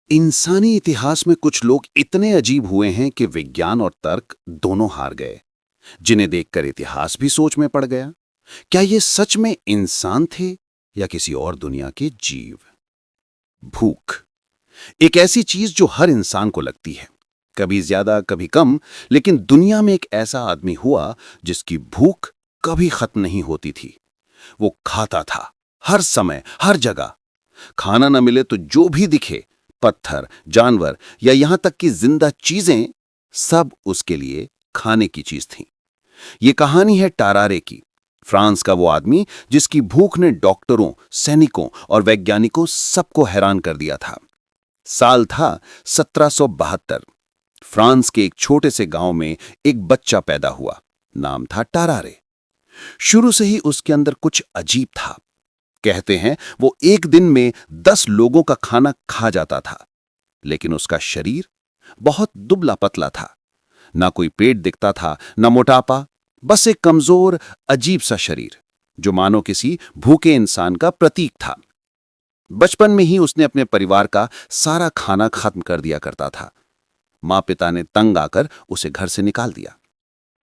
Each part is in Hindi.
इंसानी इतिहास में कुछ लोग इतने अजीब हुए हैं कि विज्ञान और तर्क दोनों हार गए, जिन्हें देखकर इतिहास भी सोच में पड़ गया। क्या ये सच में इंसान थे या किसी और दुनिया के जीव? भूख एक ऐसी चीज जो हर इंसान को लगती है, कभी ज्यादा कभी कम, लेकिन दुनिया में एक ऐसा आदमी हुआ जिसकी भूख कभी खत्म नहीं होती थी। वो खाता था हर समय हर जगह। खाना न मिले तो जो भी दिखे, पत्थर, जानवर या यहां तक कि जिंदा चीजें, सब उसके लिए खाने की चीज थी। ये कहानी है टारारे की, फ्रांस का वो आदमी जिसकी भूख ने डॉक्टरों, सैनिकों और वैज्ञानिकों सबको हैरान कर दिया था। साल था 1772। फ्रांस के एक छोटे से गांव में एक बच्चा पैदा हुआ। नाम था टारारे। शुरू से ही उसके अंदर कुछ अजीब था। कहते हैं वो एक दिन में 10 लोगों का खाना खा जाता था, लेकिन उसका शरीर बहुत दुबला पतला था। ना कोई पेट दिखता था, ना मोटापा, बस एक कमजोर अजीब सा शरीर जो मानो किसी भूखे इंसान का प्रतीक था। बचपन में ही उसने अपने परिवार का सारा खाना खत्म कर दिया करता था। माँ पिता ने तंग आकर उसे घर से निकाल दिया।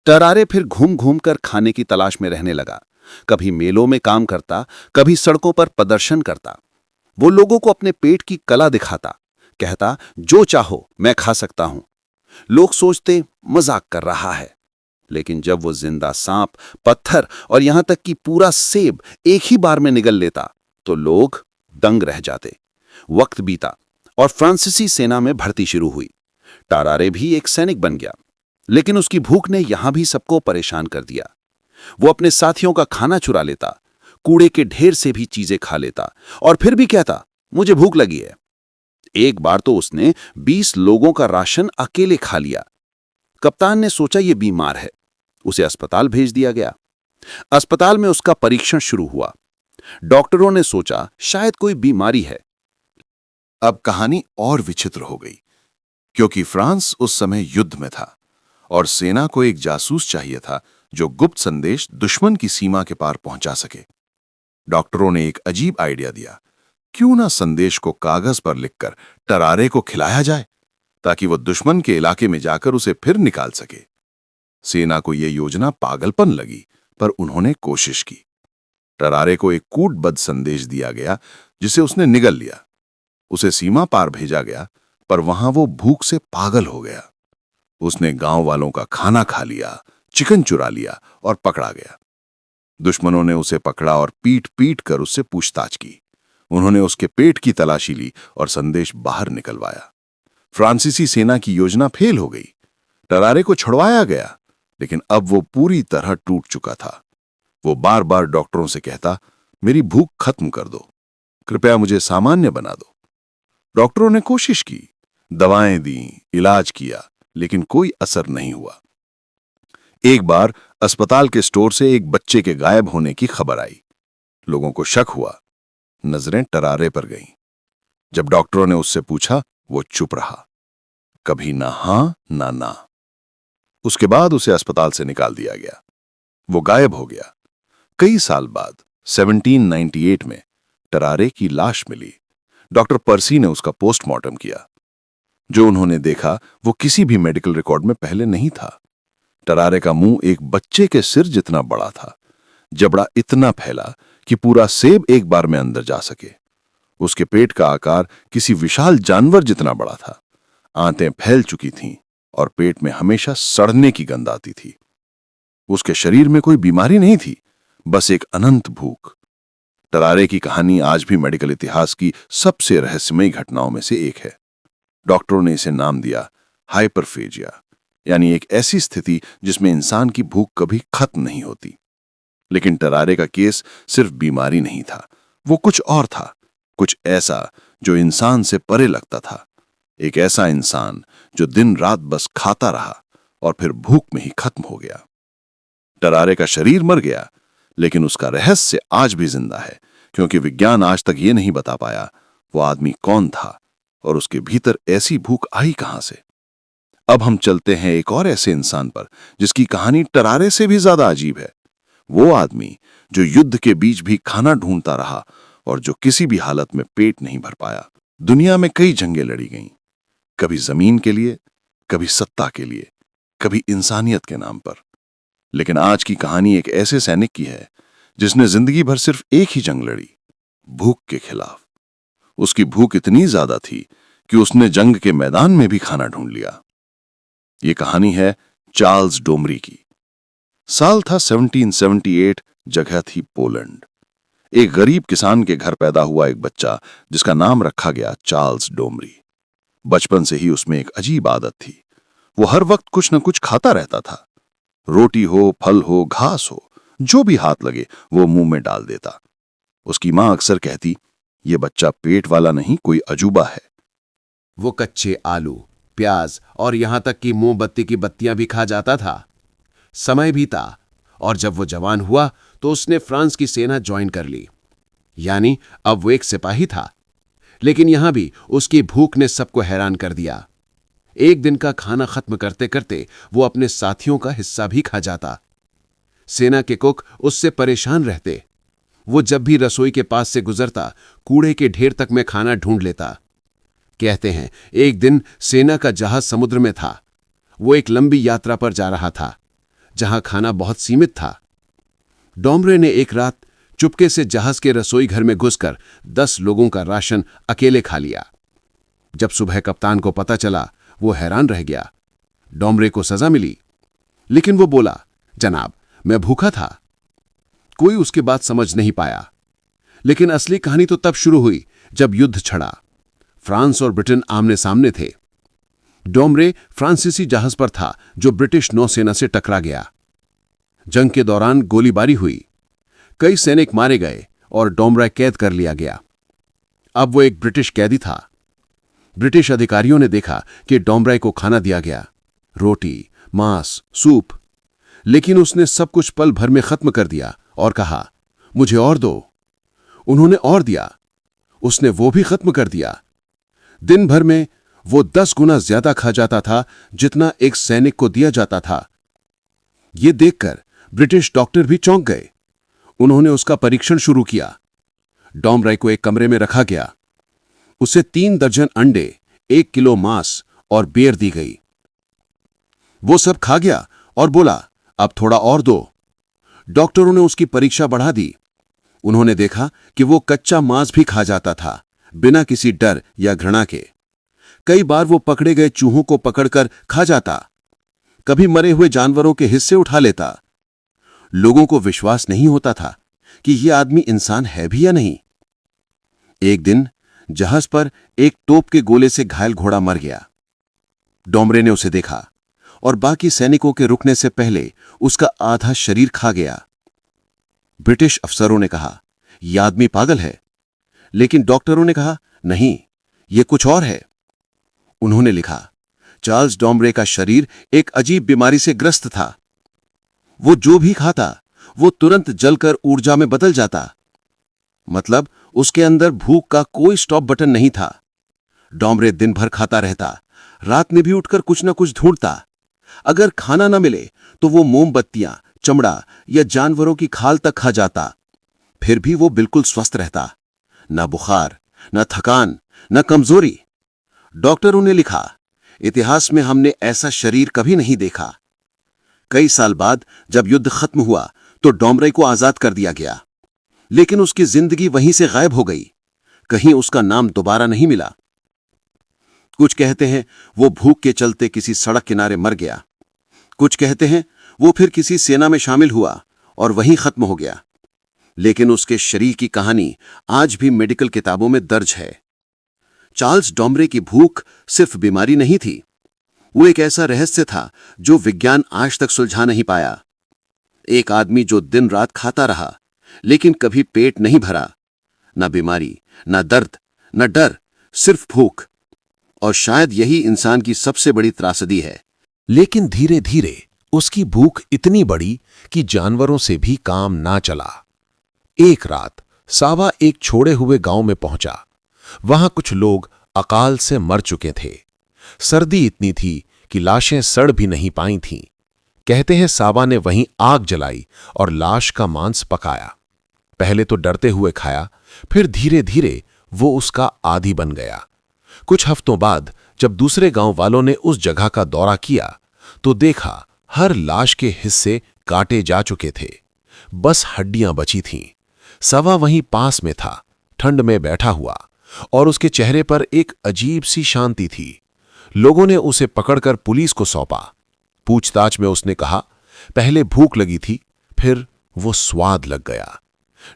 टरारे फिर घूम घूम कर खाने की तलाश में रहने लगा। कभी मेलों में काम करता, कभी सड़कों पर प्रदर्शन करता। वो लोगों को अपने पेट की कला दिखाता, कहता जो चाहो मैं खा सकता हूं। लोग सोचते मजाक कर रहा है, लेकिन जब वो जिंदा सांप, पत्थर और यहां तक कि पूरा सेब एक ही बार में निगल लेता तो लोग दंग रह जाते। वक्त बीता और फ्रांसीसी सेना में भर्ती शुरू हुई। टारारे भी एक सैनिक बन गया, लेकिन उसकी भूख ने यहां भी सबको परेशान कर दिया। वो अपने साथियों का खाना चुरा लेता, कूड़े के ढेर से भी चीजें खा लेता और फिर भी कहता मुझे भूख लगी है। एक बार तो उसने 20 लोगों का राशन अकेले खा लिया। कप्तान ने सोचा ये बीमार है, उसे अस्पताल भेज दिया गया। अस्पताल में उसका परीक्षण शुरू हुआ। डॉक्टरों ने सोचा शायद कोई बीमारी है। अब कहानी और विचित्र हो गई, क्योंकि फ्रांस उस समय युद्ध में था और सेना को एक जासूस चाहिए था जो गुप्त संदेश दुश्मन की सीमा के पार पहुंचा सके। डॉक्टरों ने एक अजीब आइडिया दिया, क्यों ना संदेश को कागज पर लिखकर टरारे को खिलाया जाए, ताकि वो दुश्मन के इलाके में जाकर उसे फिर निकाल सके। सेना को यह योजना पागलपन लगी, पर उन्होंने कोशिश की। टरारे को एक कूटबद्ध संदेश दिया गया जिसे उसने निगल लिया। उसे सीमा पार भेजा गया, पर वहां वो भूख से पागल हो गया। उसने गांव वालों का खाना खा लिया, चिकन चुरा लिया और पकड़ा गया। दुश्मनों ने उसे पकड़ा और पीट पीट कर उससे पूछताछ की। उन्होंने उसके पेट की तलाशी ली और संदेश बाहर निकलवाया। फ्रांसीसी सेना की योजना फेल हो गई। टरारे को छुड़वाया गया, लेकिन अब वो पूरी तरह टूट चुका था। वो बार बार डॉक्टरों से कहता, मेरी भूख खत्म कर दो, कृपया मुझे सामान्य बना दो। डॉक्टरों ने कोशिश की, दवाएं दी, इलाज किया, लेकिन कोई असर नहीं हुआ। एक बार अस्पताल के स्टोर से एक बच्चे के गायब होने की खबर आई। लोगों को शक हुआ। नजरें टरारे पर गईं। जब डॉक्टरों ने उससे पूछा, वो चुप रहा, कभी ना हां ना ना। उसके बाद उसे अस्पताल से निकाल दिया गया। वो गायब हो गया। कई साल बाद 1798 में टरारे की लाश मिली। डॉक्टर पर्सी ने उसका पोस्टमार्टम किया। जो उन्होंने देखा वो किसी भी मेडिकल रिकॉर्ड में पहले नहीं था। टरारे का मुंह एक बच्चे के सिर जितना बड़ा था, जबड़ा इतना फैला कि पूरा सेब एक बार में अंदर जा सके। उसके पेट का आकार किसी विशाल जानवर जितना बड़ा था। आंतें फैल चुकी थीं और पेट में हमेशा सड़ने की गंध आती थी। उसके शरीर में कोई बीमारी नहीं थी, बस एक अनंत भूख। टरारे की कहानी आज भी मेडिकल इतिहास की सबसे रहस्यमयी घटनाओं में से एक है। डॉक्टरों ने इसे नाम दिया हाइपरफेजिया, यानी एक ऐसी स्थिति जिसमें इंसान की भूख कभी खत्म नहीं होती। लेकिन टरारे का केस सिर्फ बीमारी नहीं था, वो कुछ और था, कुछ ऐसा जो इंसान से परे लगता था। एक ऐसा इंसान जो दिन रात बस खाता रहा और फिर भूख में ही खत्म हो गया। टरारे का शरीर मर गया, लेकिन उसका रहस्य आज भी जिंदा है, क्योंकि विज्ञान आज तक ये नहीं बता पाया वो आदमी कौन था और उसके भीतर ऐसी भूख आई कहां से। अब हम चलते हैं एक और ऐसे इंसान पर जिसकी कहानी टरारे से भी ज्यादा अजीब है। वो आदमी जो युद्ध के बीच भी खाना ढूंढता रहा और जो किसी भी हालत में पेट नहीं भर पाया। दुनिया में कई जंगें लड़ी गईं, कभी जमीन के लिए, कभी सत्ता के लिए, कभी इंसानियत के नाम पर। लेकिन आज की कहानी एक ऐसे सैनिक की है जिसने जिंदगी भर सिर्फ एक ही जंग लड़ी, भूख के खिलाफ। उसकी भूख इतनी ज्यादा थी कि उसने जंग के मैदान में भी खाना ढूंढ लिया। यह कहानी है चार्ल्स डोमरी की। साल था 1778, जगह थी पोलैंड। एक गरीब किसान के घर पैदा हुआ एक बच्चा जिसका नाम रखा गया चार्ल्स डोमरी। बचपन से ही उसमें एक अजीब आदत थी, वो हर वक्त कुछ न कुछ खाता रहता था। रोटी हो, फल हो, घास हो, जो भी हाथ लगे वो मुंह में डाल देता। उसकी मां अक्सर कहती, ये बच्चा पेट वाला नहीं, कोई अजूबा है। वो कच्चे आलू, प्याज और यहां तक कि मोमबत्ती की बत्तियां भी खा जाता था। समय बीता और जब वो जवान हुआ तो उसने फ्रांस की सेना ज्वाइन कर ली, यानी अब वो एक सिपाही था। लेकिन यहां भी उसकी भूख ने सबको हैरान कर दिया। एक दिन का खाना खत्म करते करते वो अपने साथियों का हिस्सा भी खा जाता। सेना के कुक उससे परेशान रहते। वो जब भी रसोई के पास से गुजरता, कूड़े के ढेर तक में खाना ढूंढ लेता। कहते हैं एक दिन सेना का जहाज समुद्र में था। वो एक लंबी यात्रा पर जा रहा था जहां खाना बहुत सीमित था। डोमरे ने एक रात चुपके से जहाज के रसोई घर में घुसकर 10 लोगों का राशन अकेले खा लिया। जब सुबह कप्तान को पता चला, वो हैरान रह गया। डोमरे को सजा मिली, लेकिन वो बोला, जनाब, मैं भूखा था। कोई उसकी बात समझ नहीं पाया। लेकिन असली कहानी तो तब शुरू हुई जब युद्ध छिड़ा। फ्रांस और ब्रिटेन आमने सामने थे। डोमरे फ्रांसीसी जहाज पर था जो ब्रिटिश नौसेना से टकरा गया। जंग के दौरान गोलीबारी हुई, कई सैनिक मारे गए और डोमरा कैद कर लिया गया। अब वो एक ब्रिटिश कैदी था। ब्रिटिश अधिकारियों ने देखा कि डोमराय को खाना दिया गया, रोटी, मांस, सूप, लेकिन उसने सब कुछ पल भर में खत्म कर दिया और कहा, मुझे और दो। उन्होंने और दिया, उसने वो भी खत्म कर दिया। दिन भर में वो 10 गुना ज्यादा खा जाता था जितना एक सैनिक को दिया जाता था। ये देखकर ब्रिटिश डॉक्टर भी चौंक गए। उन्होंने उसका परीक्षण शुरू किया। डोमराय को एक कमरे में रखा गया। उसे 3 दर्जन अंडे, 1 किलो मांस और बेर दी गई। वो सब खा गया और बोला, अब थोड़ा और दो। डॉक्टरों ने उसकी परीक्षा बढ़ा दी। उन्होंने देखा कि वो कच्चा मांस भी खा जाता था, बिना किसी डर या घृणा के। कई बार वो पकड़े गए चूहों को पकड़कर खा जाता, कभी मरे हुए जानवरों के हिस्से उठा लेता। लोगों को विश्वास नहीं होता था कि यह आदमी इंसान है भी या नहीं। एक दिन जहाज पर एक तोप के गोले से घायल घोड़ा मर गया। डोमरे ने उसे देखा और बाकी सैनिकों के रुकने से पहले उसका आधा शरीर खा गया। ब्रिटिश अफसरों ने कहा, यह आदमी पागल है, लेकिन डॉक्टरों ने कहा, नहीं, यह कुछ और है। उन्होंने लिखा, चार्ल्स डोमरे का शरीर एक अजीब बीमारी से ग्रस्त था। वो जो भी खाता वो तुरंत जलकर ऊर्जा में बदल जाता। मतलब उसके अंदर भूख का कोई स्टॉप बटन नहीं था। डोमरे दिन भर खाता रहता, रात में भी उठकर कुछ न कुछ ढूंढता। अगर खाना न मिले तो वो मोमबत्तियां, चमड़ा या जानवरों की खाल तक खा जाता। फिर भी वो बिल्कुल स्वस्थ रहता, न बुखार, न थकान, न कमजोरी। डॉक्टरों ने लिखा, इतिहास में हमने ऐसा शरीर कभी नहीं देखा। कई साल बाद जब युद्ध खत्म हुआ तो डोमरे को आजाद कर दिया गया, लेकिन उसकी जिंदगी वहीं से गायब हो गई। कहीं उसका नाम दोबारा नहीं मिला। कुछ कहते हैं वो भूख के चलते किसी सड़क किनारे मर गया। कुछ कहते हैं वो फिर किसी सेना में शामिल हुआ और वहीं खत्म हो गया। लेकिन उसके शरीर की कहानी आज भी मेडिकल किताबों में दर्ज है। चार्ल्स डोमरे की भूख सिर्फ बीमारी नहीं थी, वो एक ऐसा रहस्य था जो विज्ञान आज तक सुलझा नहीं पाया। एक आदमी जो दिन रात खाता रहा, लेकिन कभी पेट नहीं भरा। न बीमारी, न दर्द, न डर, सिर्फ भूख। और शायद यही इंसान की सबसे बड़ी त्रासदी है। लेकिन धीरे धीरे उसकी भूख इतनी बढ़ी कि जानवरों से भी काम ना चला। एक रात सावा एक छोड़े हुए गांव में पहुंचा। वहां कुछ लोग अकाल से मर चुके थे। सर्दी इतनी थी कि लाशें सड़ भी नहीं पाई थीं। कहते हैं सावा ने वहीं आग जलाई और लाश का मांस पकाया। पहले तो डरते हुए खाया, फिर धीरे धीरे वो उसका आदी बन गया। कुछ हफ्तों बाद जब दूसरे गांव वालों ने उस जगह का दौरा किया तो देखा हर लाश के हिस्से काटे जा चुके थे, बस हड्डियां बची थीं। सवा वहीं पास में था, ठंड में बैठा हुआ, और उसके चेहरे पर एक अजीब सी शांति थी। लोगों ने उसे पकड़कर पुलिस को सौंपा। पूछताछ में उसने कहा, पहले भूख लगी थी, फिर वो स्वाद लग गया।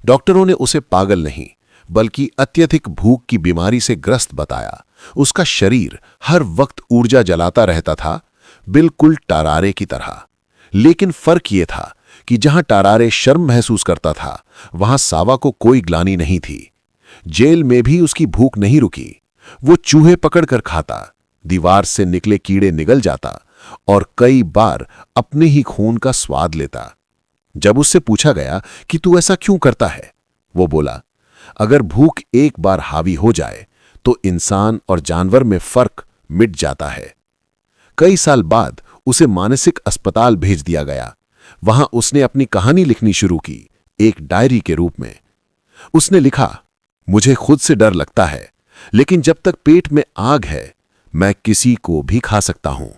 डॉक्टरों ने उसे पागल नहीं बल्कि अत्यधिक भूख की बीमारी से ग्रस्त बताया। उसका शरीर हर वक्त ऊर्जा जलाता रहता था, बिल्कुल टारारे की तरह। लेकिन फर्क ये था कि जहां टारारे शर्म महसूस करता था, वहां सावा को कोई ग्लानि नहीं थी। जेल में भी उसकी भूख नहीं रुकी। वो चूहे पकड़कर खाता, दीवार से निकले कीड़े निगल जाता और कई बार अपने ही खून का स्वाद लेता। जब उससे पूछा गया कि तू ऐसा क्यों करता है, वो बोला, अगर भूख एक बार हावी हो जाए तो इंसान और जानवर में फर्क मिट जाता है। कई साल बाद उसे मानसिक अस्पताल भेज दिया गया। वहां उसने अपनी कहानी लिखनी शुरू की, एक डायरी के रूप में। उसने लिखा, मुझे खुद से डर लगता है, लेकिन जब तक पेट में आग है मैं किसी को भी खा सकता हूं।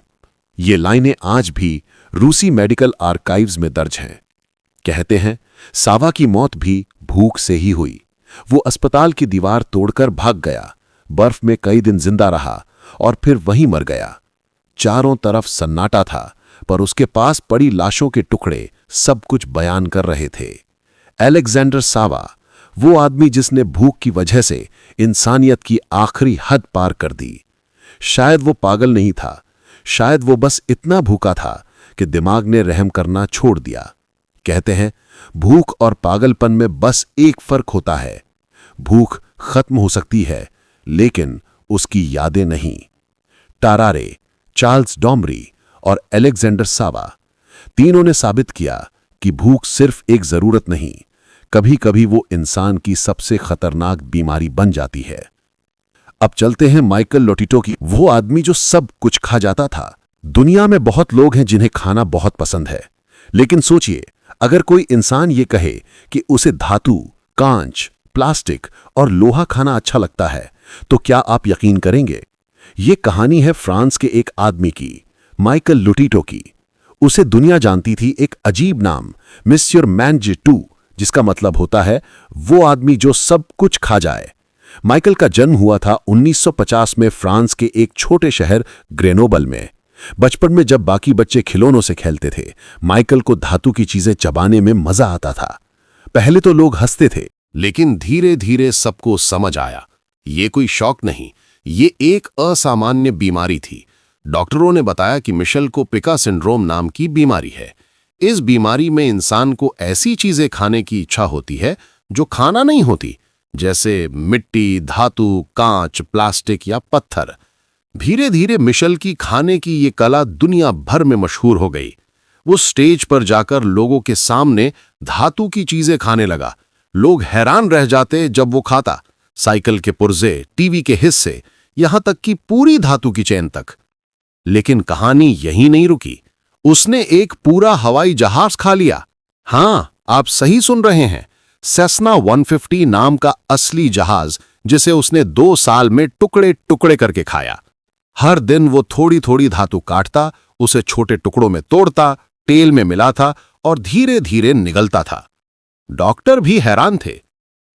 ये लाइनें आज भी रूसी मेडिकल आर्काइव्स में दर्ज हैं। कहते हैं सावा की मौत भी भूख से ही हुई। वो अस्पताल की दीवार तोड़कर भाग गया, बर्फ में कई दिन जिंदा रहा और फिर वहीं मर गया। चारों तरफ सन्नाटा था, पर उसके पास पड़ी लाशों के टुकड़े सब कुछ बयान कर रहे थे। अलेक्जेंडर सावा, वो आदमी जिसने भूख की वजह से इंसानियत की आखिरी हद पार कर दी। शायद वो पागल नहीं था, शायद वो बस इतना भूखा था कि दिमाग ने रहम करना छोड़ दिया। कहते हैं भूख और पागलपन में बस एक फर्क होता है, भूख खत्म हो सकती है लेकिन उसकी यादें नहीं। टारारे, चार्ल्स डॉमरी और अलेक्जेंडर सावा, तीनों ने साबित किया कि भूख सिर्फ एक जरूरत नहीं, कभी कभी वो इंसान की सबसे खतरनाक बीमारी बन जाती है। अब चलते हैं माइकल लोटिटो की, वो आदमी जो सब कुछ खा जाता था। दुनिया में बहुत लोग हैं जिन्हें खाना बहुत पसंद है, लेकिन सोचिए अगर कोई इंसान ये कहे कि उसे धातु, कांच, प्लास्टिक और लोहा खाना अच्छा लगता है, तो क्या आप यकीन करेंगे? ये कहानी है फ्रांस के एक आदमी की, माइकल लोटिटो की। उसे दुनिया जानती थी एक अजीब नाम, मिस्टर मैंजेटू, जिसका मतलब होता है वो आदमी जो सब कुछ खा जाए। माइकल का जन्म हुआ था 1950 में फ्रांस के एक छोटे शहर ग्रेनोबल में। बचपन में जब बाकी बच्चे खिलौनों से खेलते थे, माइकल को धातु की चीजें चबाने में मजा आता था। पहले तो लोग हंसते थे, लेकिन धीरे धीरे सबको समझ आया, ये कोई शौक नहीं, ये एक असामान्य बीमारी थी। डॉक्टरों ने बताया कि मिशेल को पिका सिंड्रोम नाम की बीमारी है। इस बीमारी में इंसान को ऐसी चीजें खाने की इच्छा होती है जो खाना नहीं होती, जैसे मिट्टी, धातु, कांच, प्लास्टिक या पत्थर। धीरे धीरे मिशेल की खाने की ये कला दुनिया भर में मशहूर हो गई। वो स्टेज पर जाकर लोगों के सामने धातु की चीजें खाने लगा। लोग हैरान रह जाते जब वो खाता, साइकिल के पुर्जे, टीवी के हिस्से, यहां तक कि पूरी धातु की चेन तक। लेकिन कहानी यहीं नहीं रुकी, उसने एक पूरा हवाई जहाज खा लिया। हां, आप सही सुन रहे हैं, सेस्ना 150 नाम का असली जहाज, जिसे उसने 2 साल में टुकड़े टुकड़े करके खाया। हर दिन वो थोड़ी थोड़ी धातु काटता, उसे छोटे टुकड़ों में तोड़ता, तेल में मिलाता और धीरे धीरे निगलता था। डॉक्टर भी हैरान थे।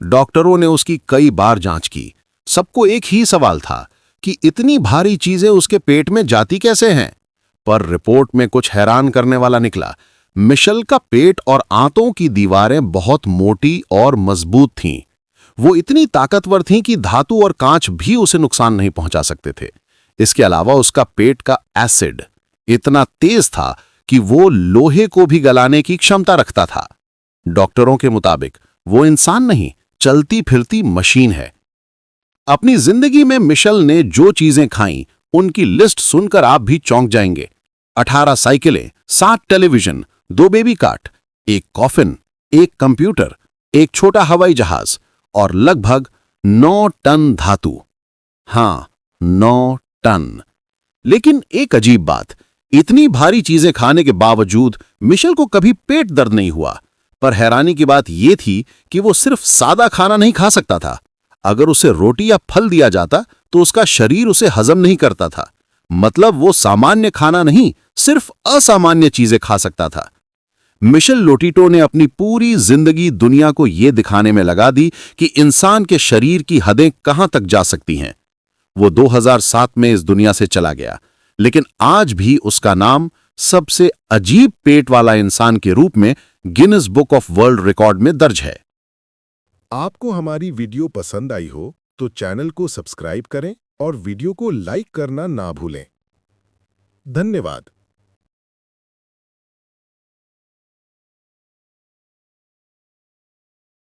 डॉक्टरों ने उसकी कई बार जांच की। सबको एक ही सवाल था कि इतनी भारी चीजें उसके पेट में जाती कैसे हैं। पर रिपोर्ट में कुछ हैरान करने वाला निकला। मिशेल का पेट और आंतों की दीवारें बहुत मोटी और मजबूत थीं। वो इतनी ताकतवर थीं कि धातु और कांच भी उसे नुकसान नहीं पहुंचा सकते थे। इसके अलावा उसका पेट का एसिड इतना तेज था कि वो लोहे को भी गलाने की क्षमता रखता था। डॉक्टरों के मुताबिक वो इंसान नहीं, चलती फिरती मशीन है। अपनी जिंदगी में मिशेल ने जो चीजें खाईं, उनकी लिस्ट सुनकर आप भी चौंक जाएंगे। 18 साइकिलें, 7 टेलीविजन, 2 बेबी कार्ट, एक कॉफिन, एक कंप्यूटर, एक छोटा हवाई जहाज और लगभग 9 टन धातु। हां, 9 टन। लेकिन एक अजीब बात, इतनी भारी चीजें खाने के बावजूद मिशेल को कभी पेट दर्द नहीं हुआ। पर हैरानी की बात यह थी कि वो सिर्फ सादा खाना नहीं खा सकता था। अगर उसे रोटी या फल दिया जाता तो उसका शरीर उसे हजम नहीं करता था। मतलब वो सामान्य खाना नहीं, सिर्फ असामान्य चीजें खा सकता था। मिशेल लोटिटो ने अपनी पूरी जिंदगी दुनिया को यह दिखाने में लगा दी कि इंसान के शरीर की हदें कहां तक जा सकती हैं। वो 2007 में इस दुनिया से चला गया, लेकिन आज भी उसका नाम सबसे अजीब पेट वाला इंसान के रूप में Guinness book of world record में दर्ज है। आपको हमारी वीडियो पसंद आई हो तो चैनल को सब्सक्राइब करें और वीडियो को लाइक करना ना भूलें। धन्यवाद।